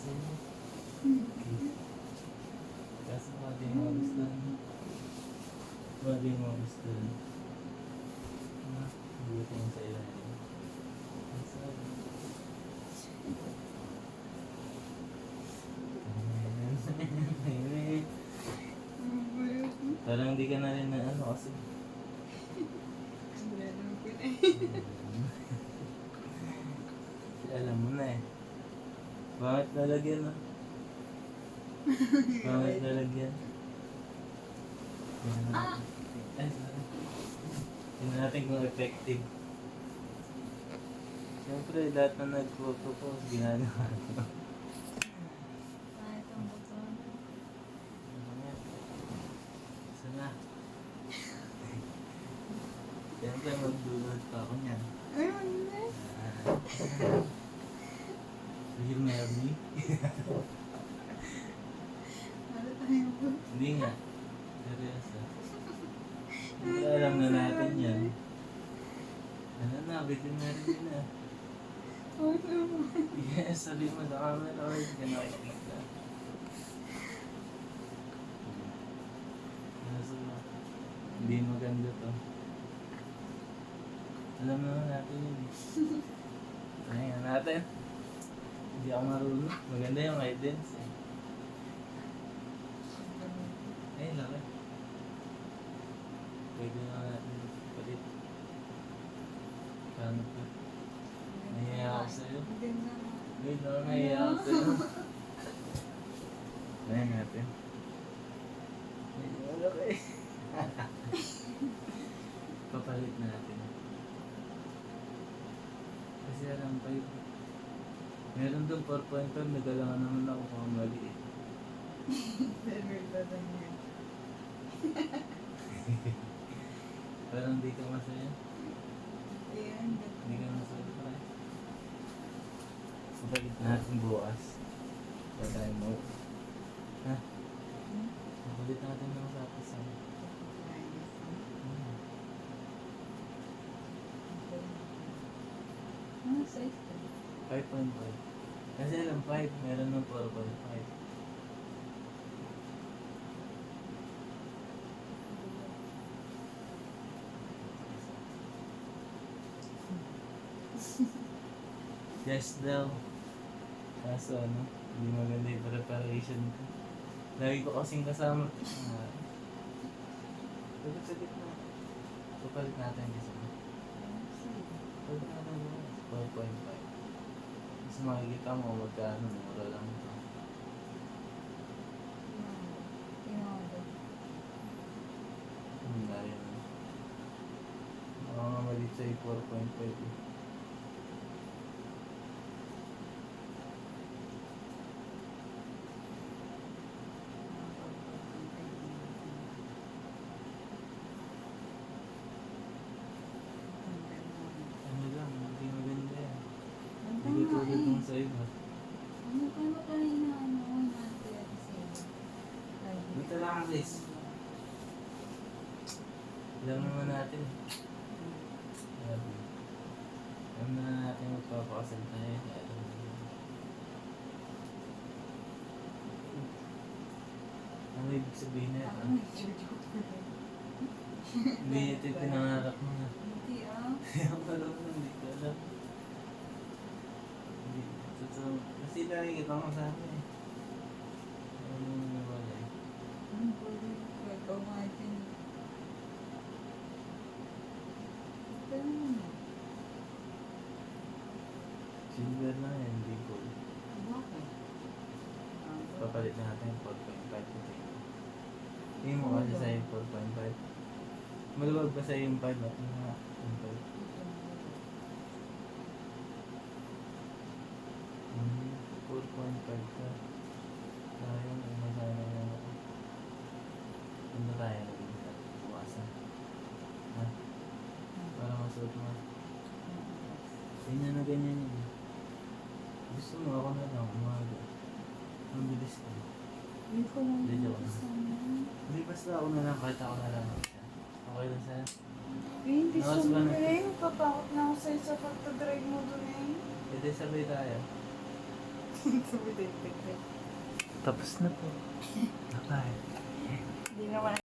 sa'yo. Okay. Kaso baka di mo gustuhan. Baka di mo gustuhan. Buti yung sa ilalim. Ang sabi. Parang hindi ka na rin na ano kasi. Alam mo na eh. Bakit lalagyan na? Bakit lalagyan? Ay, sorry. Tingnan natin kung effective. Siyempre, lahat na nag-propose, ginagawa ko. Sana. Siyempre, magdulot pa ako niyan. Will you marry me? Hindi nga. Seryoso. Hindi alam na natin yan. Ano na, bitin na rin na. Yes, sabi mo sa camera or hindi ka nakikita. Kaso, hindi maganda to. Alam naman natin yun. Try nga natin. Hindi ako marunong. Maganda yung guidance eh. Ay, laki. Pwede na natin palit. Paano pa? Nahiya ako sa'yo. Wait lang, nahiya ako sa'yo. Try natin. Medyo malaki. Papalit natin. Kasi alam pa yun. Meron doon 4.5, nagalangan naman ako kung mali eh. Parang di ka masaya. Hindi ka masaya pa eh. Sabalit natin bukas. Wala tayo mo. Ha? Sabalit natin ng sapasan. 5.5. Kasi alam 5, meron ng 4.5. Yes daw. Kaso ano, hindi maganda yung preparation ko. Lagi ko kasing kasama. Sagit na. Papalit natin kasi. Papalit natin 4.5. Mas makikita mo magkano, mura lang ito. Dahil baka nga malit sa'yo 4.5 eh. Ano lang, hindi maganda yan. Hindi ko tulad nung sa iba. Ano tayo natin Dito lang, Liz. Alam naman natin. Alam na natin magpapakasal tayo. Ano ibig sabihin na ito? Hindi ito yung pinangarap mo na. Hindi Kaya alam mo, hindi ko alam. Hindi. Totoo. Kasi nakikita ko sa akin eh. Ano mo nawala eh. Ano po rin? Ikaw nga din. Silver na yan, hindi gold. Bakit? Papalit na natin yung 4.5 ito. Tingin mo kasi sa'yo 4.5. Maluwag ba sa'yo yung 5 at yung 5? 4.5 ka. Sayang, masana yan ako. Ano tayo naging ka? Bukasan. Ha? Para masuot mo. Ganyan na ganyan yun. Gusto mo ako na lang, umaga. Ang bilis ko. Hindi ko lang Hindi, joke lang. sana. Hindi, basta ako na lang, kahit ako na lang. Okay lang sa'yo. Hindi Nakas ba na? siyempre. Patakot na ako sa'yo sa pagdadrive mo dun eh. Pwede sabay tayo. Tapos na po. Bye-bye. Hindi naman